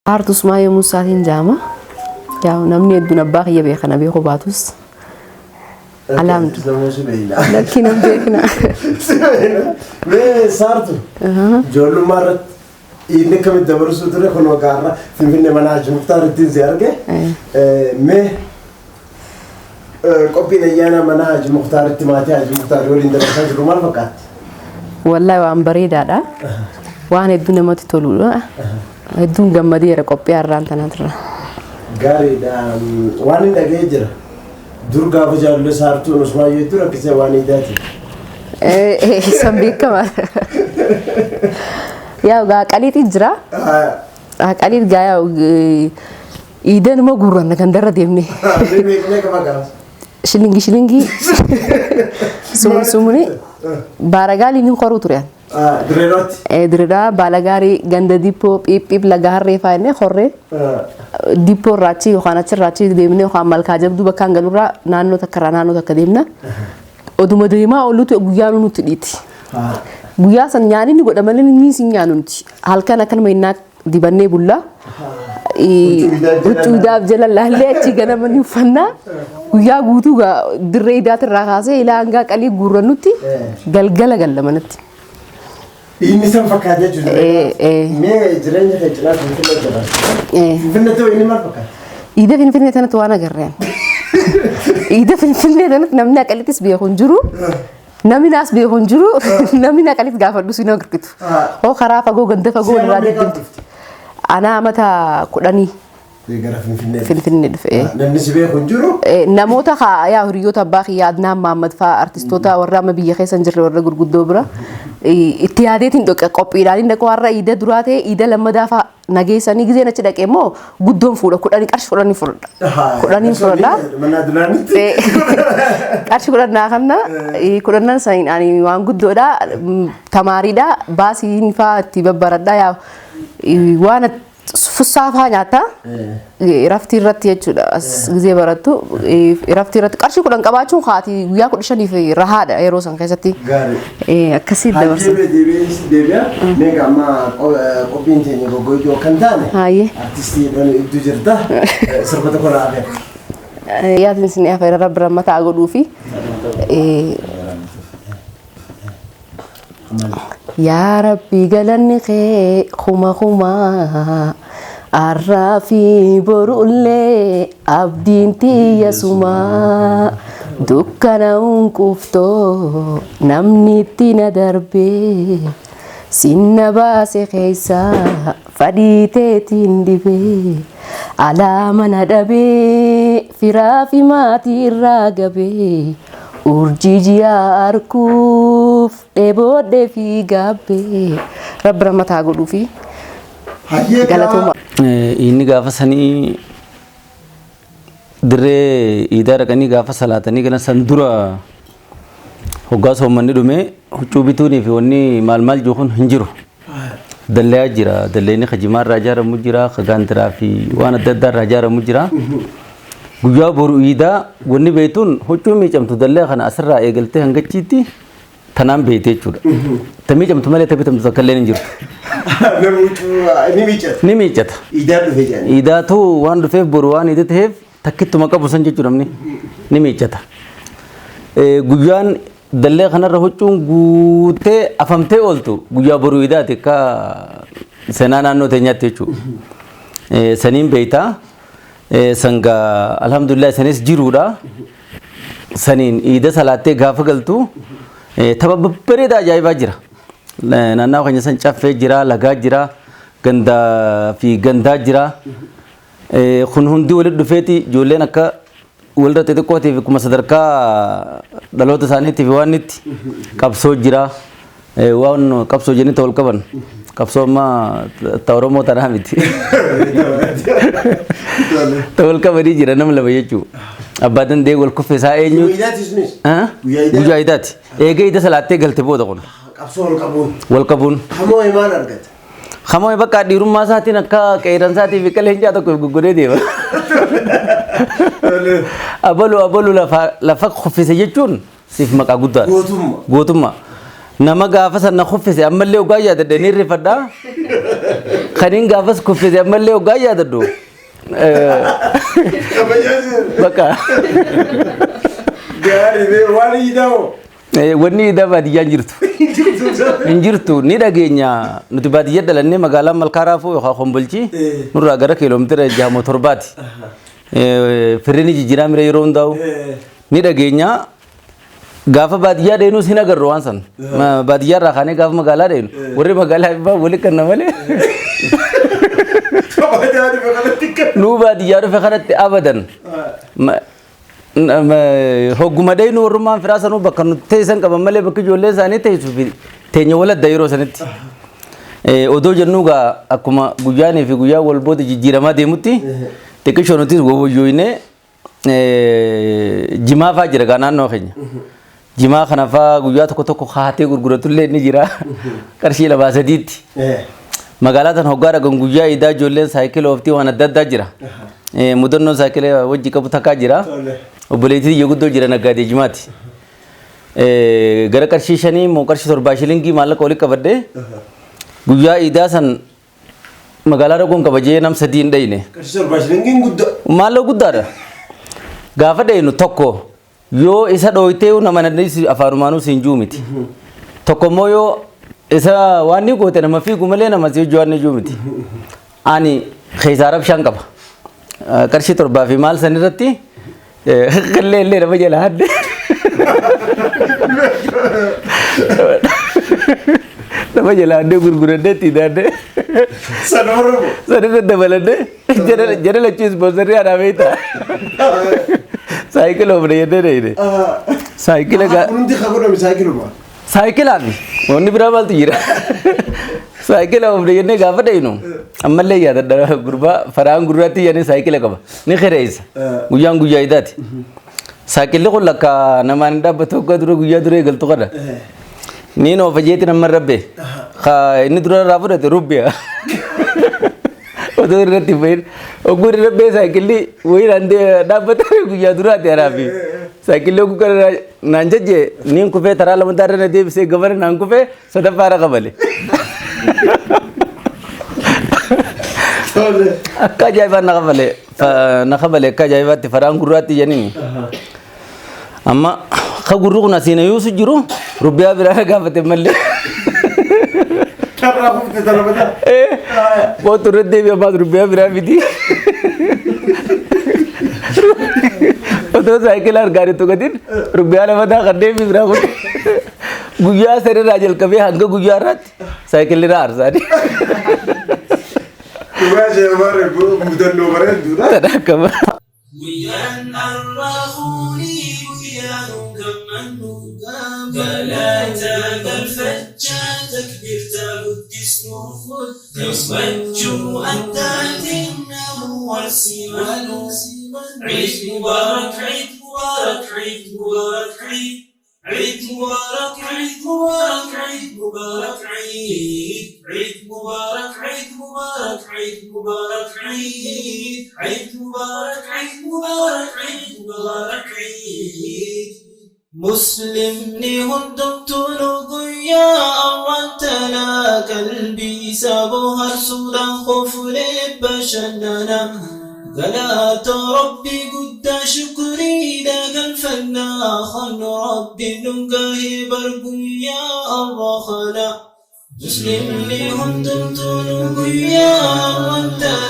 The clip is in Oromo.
Artus maayo Musaatiin jaama. Yaa namni hedduun abbaa kiyya beekana beeku baatus. Alhamdulillah. Lakki nam beekna. Mee saartu. Ijoollummaa irratti inni akkamitti dabarsuu ture kun waggaarra Finfinnee mana Haaji Muktaar ittiin si arge. Mee qophiin ayyaana mana Haaji Muktaaritti maatii Haaji Muktaar waliin dabarsaa jiru maal fakkaatti? Wallahi waan bareedaadha. Waan hedduu namatti toludha. Hedduun gammadeera qophii har'aan tanatirra. Gaariidha. Waan hin dhaga'ee jira. Dur gaafa jaalala saartuun Usmaan yoo tura akkasii waan hidaati. San beekama. Yaa gaa qaliitii jira. Qaliit gaa yaa idan moo gurranna kan darra deemne. Shilingi. Sumuni baaragaali ni qoruu ture. Direerooti. Direeraa baalagaarii ganda dippoo phiphip laga harree faayne horree dippoo raachi yookaan achi raachi deemne yookaan malkaa jabduu bakka hangalurraa naannoo takka deemna. Oduma deemaa oolutu guyyaa nuti dhiiti. Guyyaa san nyaanni ni godha malee ni si nyaanuti. Halkan akkanuma innaa dibannee bullaa. Huccuudhaaf jala laallee achi ganama ni uffannaa. Guyyaa guutuu dirree idaatirraa kaasee ilaa hangaa qalii guurrannutti galgala galla manatti. Ini san fakkaatee jiru. Mee jireenya kee cinaa Finfinnee jira. Finfinnee ta'uu inni maal fakkaata? Ida Finfinnee tanatti waan agarreen. Ida Finfinnee tanatti namni aqalittis beeku hin jiru. Namni naas beeku hin jiru. Namni aqalit gaafadhu si na girgitu. Hoo karaa fagoo ganda fagoo irraa deemtu. Ana amata 10. Gara Finfinnee dhufe. Namni si beeku hin jiru. Namoota yaa hiriyoota abbaa kiyyaa Adnaan Mahammad fa'aa artistoota warra amma biyya keessa hin jirre warra gurguddoo bira. Itti yaadeetiin qophiidhaan inni dhaqoo har'a iida duraa ta'e iida lammadaa fa'a nageessanii gizeen achi dhaqee immoo guddoon fuudha qarshii 10 fudhadha. 10 fudhadha. Mana duraanitti. Qarshii 10 kanna 10 saniin waan guddoodha tamaariidha baasiin fa'aa itti babbaradha yaa waan fussaafaa nyaata raftii irratti jechuudha gizee barattu raftii irratti qarshii 10 qabaachuun haati guyyaa 15 fi rahaadha yeroo san keessatti akkasii dabarsa. Deebi'a meeqa amma qophiin teenya gogoojoo kan taane artistii iddoo jirta sirba tokko laafee. Yaadni isin afeera rabbi rammataa godhuu fi yaa rabbi galanni kee kuma arraafi borullee abdiin tiyya sumaa dukkana unquuftoo namni itti na darbee sinna baase keessaa fadhiiteetiin dhibee alaama na dhabee firaa fi maatii irraa gabee urjijiya arkuuf dheeboodhee fi gaabbee rabbi rammataa godhuu fi galatooma. Inni gaafa sanii dirree iidaa dhaqanii gaafa salaatanii galan san dura hoggaa soommanni dhume huccuu bituunii fi wanni maal jiru kun hin jiru. Dallee jira dalleenni kajimaa irraa ijaaramu jira kagaantiraa fi waan adda addaa irraa ijaaramu jira. Guyyaa boru iidaa wanni beektuun huccuu miicamtu dallee kana asirraa eegaltee hangachiitti tanaan beekte jechuudha. Ta miicamtu malee ta bitamtu takka illee hin jirtu. Ni miicata. Iidaatu waan dhufeef boru waan iida ta'eef takkittuma qabu san jechuudha namni ni miicata. Guyyaan dallee kanarra huccuun guutee afamtee ooltu guyyaa boru iidaati akka seenaa naannoo teenyaatti jechuudha. Saniin beektaa. Sanga alhamdulillah sanis jiruudha saniin iida salaattee gaafa galtu tapha bareedaa ajaa'ibaa jira naannoo keenya san caffee jira lagaa jira gandaa fi gandaa jira kun hundi walitti dhufeeti ijoolleen akka walirra xixiqqootiif akkuma sadarkaa dhaloota isaaniitiif waan itti qabsoo jira waan qabsoo jennee wal qaban qabsoo amma ta Oromoo tanaa miti. Tawal kabadi jira nam lama jechuudha. Abbaa dandee wal kuffisaa eenyu? Guyyaa idaati. Eega ida salaattee galte booda kun. Qabsoo wal qabuun. Hamoo imaan argata. Hamoo bakka dhiirummaa isaatiin akka qeeran isaatii fi qaleencaa tokko guguree deema. Abalu lafa kuffise jechuun siif maqaa guddaadha. Gootummaa. nama gaafa sana kuffise ammallee ogaa yaadadhe ni rifadhaa kaniin gaafas kuffise ammallee ogaa yaadadhu bakka gaarii waan iida'u wanni iidaa baadiyyaan jirtu hin jirtu ni dhageenya nuti baadiyyaa dhalannee magaalaa malkaaraafuu yookaan kombolchii nurraa gara kiiloomeetira 6 firrini jijjiiraa mira yeroo hundaa'u ni dhageenya gaafa baadiyyaa deenu sin agarru waan san baadiyyaa irraa kaanee gaafa magaalaa deenu warri magaalaa ibbaa wali kanna malee nuu baadiyyaa dhufe kanatti abadan hogguma deenu warrummaan firaasanuu bakka nuti teessan qaban malee bakki ijoollee isaanii teessuuf teenya waladda yeroo sanitti odoo jennuugaa akkuma guyyaanii fi guyyaa wal booda jijjiiramaa deemutti xiqqishoo nutis wowoyyooyinee jimaa faa jira gaa naannoo keenya jimaa kana faa guyyaa tokko tokko haatee gurguratullee ni jira qarshii 2-3tti magaalaa tan hoggaa dhagan guyyaa idaa ijoolleen saayikila ooftii waan adda addaa jira mudannoo saayikila wajji qabu takkaa jira obboleettii iyya guddoo jira naggaadee jimaati gara qarshii 5 moo qarshii 7 shilingii maallaqa olii qabadhee guyyaa idaa san magaalaa dhaguun kabajee nam 3 hin dhayne qarshii 7 shilingiin guddaa maallaqa guddaadha gaafa dhaynu tokko yoo isa dhooytee nama nadhiisi afaanumaanuu siin juu miti tokko immoo yoo isa waan ni goote nama fiigu malee nama si hojii waan ni juu miti ani keessaa rabshaan qaba qarshii 7 fi maal san irratti qallee illee nama jala hadde nama jala hadde gurguradde itti daadde sanirra dabaladde jara lachuu ispoonsarii haadhaa beektaa saayikila ofne yennee deeyne saayikila hundi kagodhame saayikiluma saayikilaan wanni biraa maaltu jira saayikila ofne yennee gaafa deeynu ammallee yaadadha gurbaa faraan gurraatti yennee saayikila qaba ni khireessa guyyaan guyyaa idaati saayikilli kun lakka namaan hin dhaabbatu hoggaa dura guyyaa dura eegaltu qadha niin oofa jeeti nama rabbe inni dura irraa fudhate rubbiya otoo irratti fayyadu ogguun rabbee saayikilli wayiidhaan dhaabbatee guyyaa duraati haraafi saayikilli ogguu kana naan jajjee niin kufee taraa lama taarra na deebisee gabana naan kufee sadaffaa raqa malee akka ajaa'ibaa naqa malee akka ajaa'ibaatti faraan gurraatti jennini amma ka gurri kun asiin yuusu jiru rubbiyaa biraa gaafate malee karraa kufte talabata kootu irratti deebi'a baas rubbiyaa biraa miti otoo saayikila argaan itti gatiin rubbiyaa lamataa kan deebi biraa kun guyyaa sanirraa jalqabee hanga guyyaa irraatti saayikilli irraa arsaani dhugaa jeemarre mudannoo bareedduudha tadhakkama Guyyaan arraafuunii guyyaan gammannu galaataa galfachaa takbirtaa guddisnuuf gammachuu addaatiin namu warsiimannu Eid Mubarak, Eid Mubarak, Eid Mubarak, Eid Mubarak, Eid Mubarak, Eid Mubarak, Eid Mubarak, Eid Mubarak, Eid Mubarak, Eid Mubarak, Eid Mubarak, Eid Mubarak, Eid مسلمني هندمتون قيا أوانتنا قلبي سابوها رسولا خفري بشننا قلات ربي قد شكري لك الفنا خن ربي ننقاهي برقيا الرخنا مسلمني هندمتون قيا أوانتنا